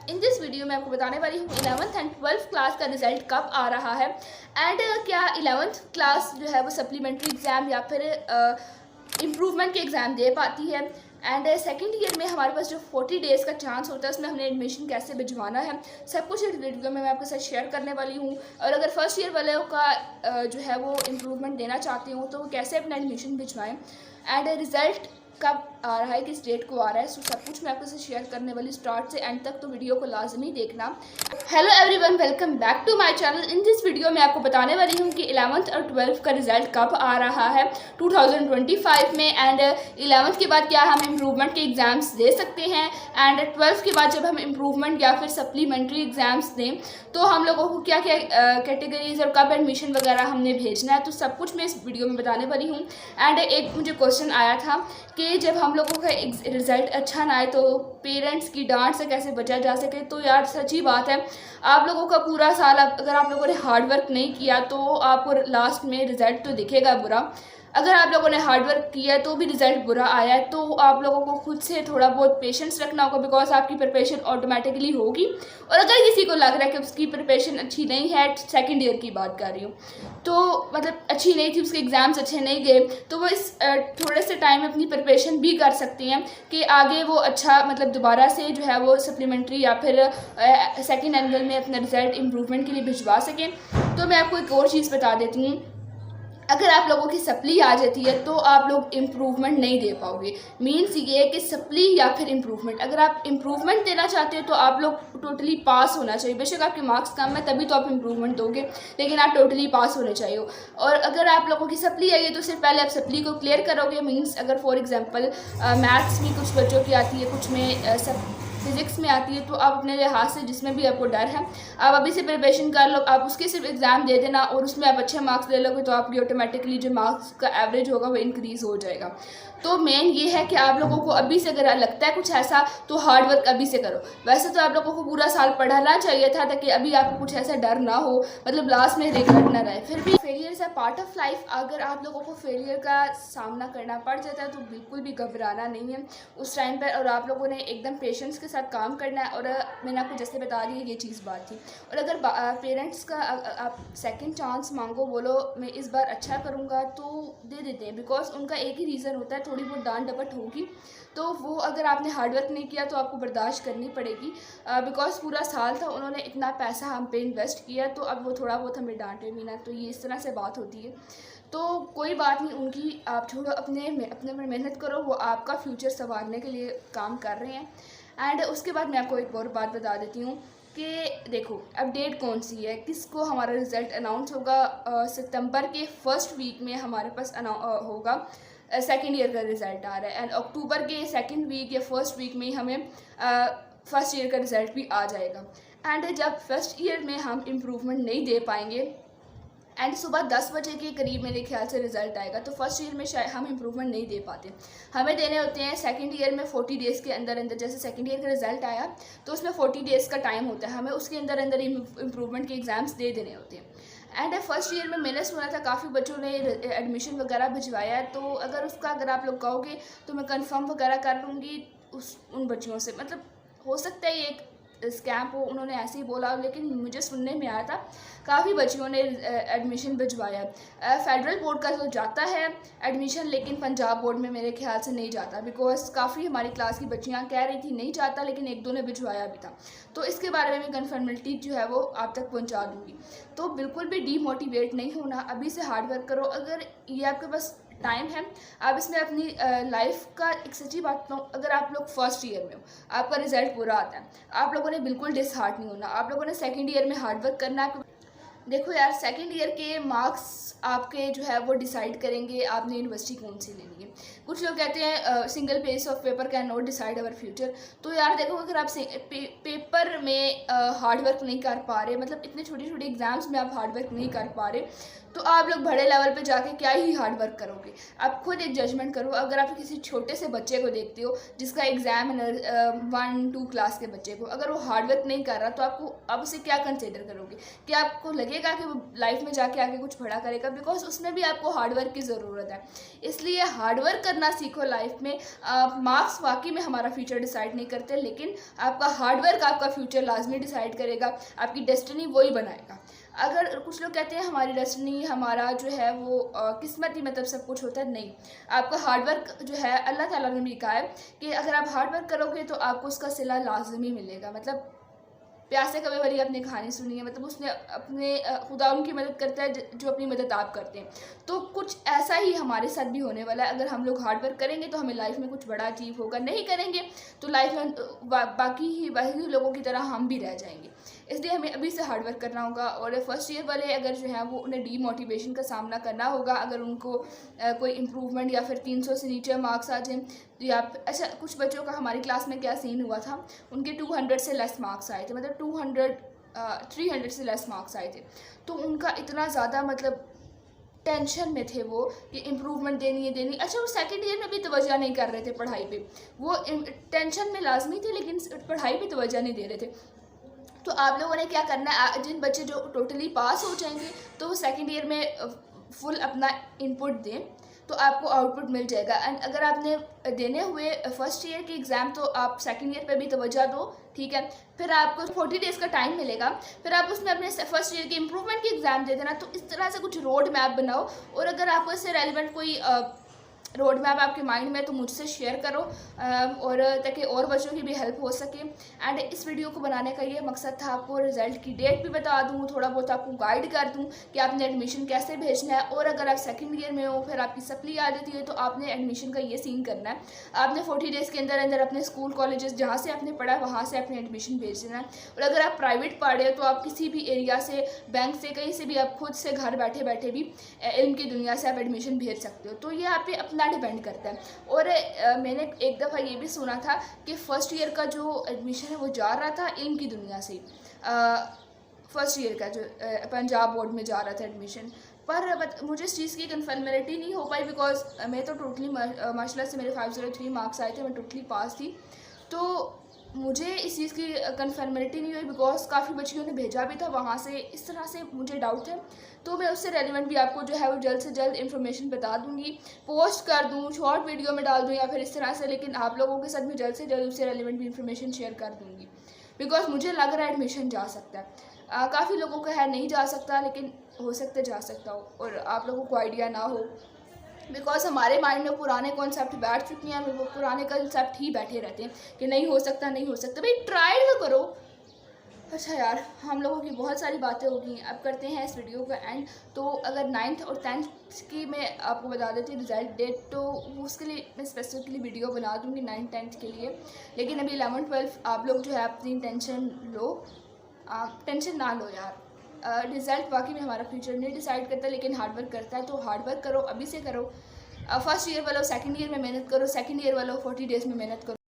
In this video में आपको बताने वाली हूँ 11th एंड 12th क्लास का रिजल्ट कब आ रहा है एंड क्या 11th क्लास जो है वो सप्लीमेंट्री एग्ज़ाम या फिर इम्प्रूवमेंट के एग्ज़ाम दे पाती है। एंड सेकेंड ईयर में हमारे पास जो 40 डेज़ का चांस होता है उसमें हमने एडमिशन कैसे भिजवाना है सब कुछ इस वीडियो में मैं आपके साथ शेयर करने वाली हूँ। और अगर फर्स्ट ईयर वालों का जो है वो इम्प्रूवमेंट देना चाहते हो तो वो कैसे अपना एडमिशन भिजवाएँ एंड रिज़ल्ट कब आ रहा है, किस डेट को आ रहा है, सो सब कुछ मैं आपके साथ शेयर करने वाली स्टार्ट से एंड तक, तो वीडियो को लाजमी देखना। Hello everyone, welcome back to my channel. In this video में आपको बताने वाली हूँ कि 11th और 12th का रिजल्ट कब आ रहा है 2025 में एंड 11th के बाद क्या हम इम्प्रूवमेंट के एग्ज़ाम्स दे सकते हैं एंड 12th के बाद जब हम इम्प्रूवमेंट या फिर सप्लीमेंट्री एग्ज़ाम्स दें तो हम लोगों को क्या क्या कैटेगरीज और कब एडमिशन वगैरह हमने भेजना है, तो सब कुछ मैं इस वीडियो में बताने वाली हूँ। एंड एक मुझे क्वेश्चन आया था कि जब हम लोगों का रिज़ल्ट अच्छा ना आए तो पेरेंट्स की डांट से कैसे बचा जा सके। तो यार सच्ची बात है, आप लोगों का पूरा साल अगर आप लोगों ने हार्ड वर्क नहीं किया तो आपको लास्ट में रिज़ल्ट तो दिखेगा बुरा। अगर आप लोगों ने हार्ड वर्क किया है तो भी रिज़ल्ट बुरा आया है तो आप लोगों को खुद से थोड़ा बहुत पेशेंस रखना होगा, बिकॉज आपकी प्रिपरेशन ऑटोमेटिकली होगी। और अगर किसी को लग रहा है कि उसकी प्रिपरेशन अच्छी नहीं है, सेकंड ईयर की बात कर रही हूँ, तो मतलब अच्छी नहीं थी, उसके एग्ज़ाम्स अच्छे नहीं गए, तो वो इस थोड़े से टाइम में अपनी प्रिपरेशन भी कर सकती हैं कि आगे वो अच्छा मतलब दोबारा से जो है वो सप्लीमेंट्री या फिर सेकेंड एनुअल में अपना रिज़ल्ट इम्प्रूवमेंट के लिए भिजवा सकें। तो मैं आपको एक और चीज़ बता देती हूँ, अगर आप लोगों की सप्ली आ जाती है तो आप लोग इम्प्रूवमेंट नहीं दे पाओगे। मीन्स ये है कि सप्ली या फिर इम्प्रूवमेंट, अगर आप इम्प्रूवमेंट देना चाहते हो तो आप लोग टोटली पास होना चाहिए। बेशक आपके मार्क्स कम है तभी तो आप इम्प्रूवमेंट दोगे, लेकिन आप टोटली पास होने चाहिए। और अगर आप लोगों की सप्ली आई है तो सिर्फ पहले आप सप्ली को क्लियर करोगे। मीन्स अगर फॉर एग्जाम्पल मैथ्स भी कुछ बच्चों की आती है, कुछ में फिजिक्स में आती है, तो आप अपने लिहाज से जिसमें भी आपको डर है आप अभी से प्रिपरेशन कर लो, आप उसके सिर्फ एग्ज़ाम दे देना और उसमें आप अच्छे मार्क्स ले लोगे तो आपकी ऑटोमेटिकली जो मार्क्स का एवरेज होगा वो इंक्रीज़ हो जाएगा। तो मेन ये है कि आप लोगों को अभी से अगर लगता है कुछ ऐसा तो हार्ड वर्क अभी से करो। वैसे तो आप लोगों को पूरा साल पढ़ना चाहिए था ताकि अभी आपको कुछ ऐसा डर ना हो, मतलब लास्ट में रिग्रेट ना रहे। फिर भी failure is a part of life. अगर आप लोगों को फेलियर का सामना करना पड़ जाता है तो बिल्कुल भी घबराना नहीं है उस टाइम पर, और आप लोगों ने एकदम पेशेंस के साथ काम करना है। और मैंने आपको जैसे बता दी ये चीज़ बात थी। और अगर पेरेंट्स का आप सेकंड चांस मांगो, बोलो मैं इस बार अच्छा करूँगा, तो दे देते हैं, बिकॉज उनका एक ही रीज़न होता है, थोड़ी बहुत डांट डपट होगी तो वो अगर आपने हार्ड वर्क नहीं किया तो आपको बर्दाश्त करनी पड़ेगी, बिकॉज पूरा साल था, उन्होंने इतना पैसा हम पे इन्वेस्ट किया, तो अब वो थोड़ा बहुत हमें डांटे भी ना, तो ये इस तरह से बात होती है। तो कोई बात नहीं, उनकी आप छोड़ो, अपने में मेहनत करो, वो आपका फ्यूचर संवारने के लिए काम कर रहे हैं। एंड उसके बाद मैं आपको एक और बात बता देती हूँ कि देखो अब डेट कौन सी है, किसको हमारा रिज़ल्ट अनाउंस होगा। सितंबर के फर्स्ट वीक में हमारे पास होगा सेकेंड ईयर का रिज़ल्ट आ रहा है, एंड अक्टूबर के सेकेंड वीक या फर्स्ट वीक में हमें फर्स्ट ईयर का रिज़ल्ट भी आ जाएगा। एंड जब फर्स्ट ईयर में हम इम्प्रूवमेंट नहीं दे पाएंगे एंड सुबह 10 बजे के करीब मेरे ख्याल से रिज़ल्ट आएगा, तो फर्स्ट ईयर में शायद हम इम्प्रूवमेंट नहीं दे पाते। हमें देने होते हैं सेकंड ईयर में 40 डेज़ के अंदर अंदर, जैसे सेकंड ईयर का रिज़ल्ट आया तो उसमें 40 डेज़ का टाइम होता है, हमें उसके अंदर अंदर इम्प्रूवमेंट के एग्ज़ाम्स दे देने होते हैं। एंड फर्स्ट ईयर में मैंने सुना था काफ़ी बच्चों ने एडमिशन वगैरह भिजवाया है, तो अगर आप लोग कहोगे तो मैं कंफर्म वगैरह कर लूँगी उन बच्चों से। मतलब हो सकता है ये एक स्कैम हो, उन्होंने ऐसे ही बोला, लेकिन मुझे सुनने में आया था काफ़ी बच्चियों ने एडमिशन भिजवाया। फेडरल बोर्ड का तो जाता है एडमिशन, लेकिन पंजाब बोर्ड में मेरे ख्याल से नहीं जाता, बिकॉज काफ़ी हमारी क्लास की बच्चियां कह रही थी नहीं जाता, लेकिन एक दो ने भिजवाया भी था। तो इसके बारे में मैं कन्फर्मेलिटी जो है वो आप तक पहुंचा दूँगी। तो बिल्कुल भी डीमोटिवेट नहीं होना, अभी से हार्ड वर्क करो। अगर ये आपके पास टाइम है, आप इसमें अपनी लाइफ का एक सच्ची बात बताऊँ, अगर आप लोग फर्स्ट ईयर में हो, आपका रिजल्ट बुरा आता है, आप लोगों ने बिल्कुल डिसहार्ट नहीं होना, आप लोगों ने सेकंड ईयर में हार्ड वर्क करना है। देखो यार, सेकंड ईयर के मार्क्स आपके जो है वो डिसाइड करेंगे आपने यूनिवर्सिटी कौन सी लेनी है। कुछ लोग कहते हैं single page of paper can not decide our future. तो यार देखो, अगर आप पेपर में हार्ड वर्क नहीं कर पा रहे, मतलब इतने छोटे छोटे एग्जाम्स में आप हार्ड वर्क नहीं कर पा रहे, तो आप लोग बड़े लेवल पे जाके क्या ही हार्ड वर्क करोगे। आप खुद एक जजमेंट करो। अगर आप किसी छोटे से बच्चे को देखते हो जिसका एग्ज़ाम है 1-2 क्लास के बच्चे को, अगर वो हार्ड वर्क नहीं कर रहा तो आप उसे क्या कंसिडर करोगे? क्या आपको लगेगा लगेगा कि वो लाइफ में जाके आगे कुछ बड़ा करेगा, बिकॉज उसमें भी आपको हार्डवर्क की ज़रूरत है। इसलिए हार्डवर्क करना सीखो लाइफ में। मार्क्स वाकई में हमारा फ्यूचर डिसाइड नहीं करते, लेकिन आपका हार्डवर्क आपका फ्यूचर लाजमी डिसाइड करेगा, आपकी डेस्टिनी वही बनाएगा। अगर कुछ लोग कहते हैं हमारी डेस्टिनी, हमारा जो है वो किस्मत ही मतलब सब कुछ होता है, नहीं। आपका हार्डवर्क जो है, अल्लाह ताला ने भी कहा है कि अगर आप हार्डवर्क करोगे तो आपको उसका सिला लाजमी मिलेगा। मतलब प्यासे कभी वाली आपने कहानी सुनी है, मतलब उसने अपने खुदा उनकी मदद करता है जो अपनी मदद आप करते हैं। तो कुछ ऐसा ही हमारे साथ भी होने वाला है। अगर हम लोग हार्ड वर्क करेंगे तो हमें लाइफ में कुछ बड़ा अचीव होगा, नहीं करेंगे तो लाइफ में बाकी लोगों की तरह हम भी रह जाएंगे। इसलिए हमें अभी से हार्ड वर्क करना होगा। और फर्स्ट ईयर वाले अगर जो है वो उन्हें डीमोटिवेशन का सामना करना होगा, अगर उनको कोई इम्प्रूवमेंट या फिर 300 से नीचे मार्क्स आ जाए, या अच्छा कुछ बच्चों का हमारी क्लास में क्या सीन हुआ था, उनके 200 से लेस मार्क्स आए थे, मतलब 300 से लेस मार्क्स आए थे। तो उनका इतना ज़्यादा मतलब टेंशन में थे वो कि इम्प्रूवमेंट देनी है देनी। अच्छा वो सेकंड ईयर में भी तवज्जो नहीं कर रहे थे पढ़ाई पे, वो टेंशन में लाजमी थे लेकिन पढ़ाई पे तवज्जो नहीं दे रहे थे। तो आप लोगों ने क्या करना है, जिन बच्चे जो टोटली पास हो जाएंगे तो वो सेकेंड ईयर में फुल अपना इनपुट दें तो आपको आउटपुट मिल जाएगा। एंड अगर आपने देने हुए फर्स्ट ईयर के एग्ज़ाम तो आप सेकंड ईयर पे भी तवज्जो दो, ठीक है। फिर आपको 40 डेज़ का टाइम मिलेगा, फिर आप उसमें अपने फर्स्ट ईयर के इम्प्रूवमेंट के एग्ज़ाम दे देना। तो इस तरह से कुछ रोड मैप बनाओ, और अगर आपको इससे रेलिवेंट कोई रोड मैप आपके माइंड में तो मुझसे शेयर करो, और ताकि और बच्चों की भी हेल्प हो सके। एंड इस वीडियो को बनाने का ये मकसद था, आपको रिज़ल्ट की डेट भी बता दूँ, थोड़ा बहुत आपको गाइड कर दूँ कि आपने एडमिशन कैसे भेजना है। और अगर आप सेकंड ईयर में हो, फिर आपकी सप्ली आ जाती है, तो आपने एडमिशन का ये सीन करना है, आपने 40 डेज़ के अंदर अंदर अपने स्कूल कॉलेजेस जहाँ से आपने पढ़ा वहाँ से अपने एडमिशन भेज देना है। और अगर आप प्राइवेट पढ़ रहे हो तो आप किसी भी एरिया से, बैंक से, कहीं से भी आप खुद से घर बैठे बैठे भी इल्म की दुनिया से आप एडमिशन भेज सकते हो। तो ये आप पे अपना डिपेंड करता है। और मैंने एक दफ़ा ये भी सुना था कि फ़र्स्ट ईयर का जो एडमिशन है वो जा रहा था इल्म की दुनिया से, फर्स्ट ईयर का जो पंजाब बोर्ड में जा रहा था एडमिशन। पर मुझे इस चीज़ की कन्फर्मेलिटी नहीं हो पाई, बिकॉज मैं तो टोटली माशाल्लाह से मेरे 503 मार्क्स आए थे, मैं टोटली पास थी। तो मुझे इस चीज़ की कन्फर्मेलिटी नहीं हुई, बिकॉज काफ़ी बच्चियों ने भेजा भी था वहाँ से। इस तरह से मुझे डाउट है, तो मैं उससे रेलिवेंट भी आपको जो है वो जल्द से जल्द इन्फॉर्मेशन बता दूंगी, पोस्ट कर दूँ, शॉर्ट वीडियो में डाल दूँ या फिर इस तरह से। लेकिन आप लोगों के साथ मैं जल्द से जल्द उससे रेलिवेंट भी इन्फॉर्मेशन शेयर कर दूँगी, बिकॉज मुझे लग रहा है एडमिशन जा सकता है। काफ़ी लोगों का है नहीं जा सकता, लेकिन हो सकता है जा सकता हो, और आप लोगों को आइडिया ना हो, बिकॉज हमारे माइंड में पुराने कॉन्सेप्ट बैठ चुके हैं, वो पुराने कॉन्सेप्ट ही बैठे रहते हैं कि नहीं हो सकता नहीं हो सकता। भाई ट्राई तो करो। अच्छा यार, हम लोगों की बहुत सारी बातें हो गई, अब करते हैं इस वीडियो का एंड। तो अगर 9th और 10th की मैं आपको बता देती हूँ रिज़ल्ट डेट, तो उसके लिए मैं स्पेसिफिकली वीडियो बना दूँगी 9th 10th के लिए। लेकिन अभी 11th 12th आप लोग जो है अपनी टेंशन लो, टेंशन ना लो यार। रिज़ल्ट वाकई में हमारा फ्यूचर नहीं डिसाइड करता, लेकिन हार्डवर्क करता है। तो हार्डवर्क करो, अभी से करो। फर्स्ट ईयर वालों सेकंड ईयर में मेहनत करो, सेकंड ईयर वालों 40 डेज़ में मेहनत करो।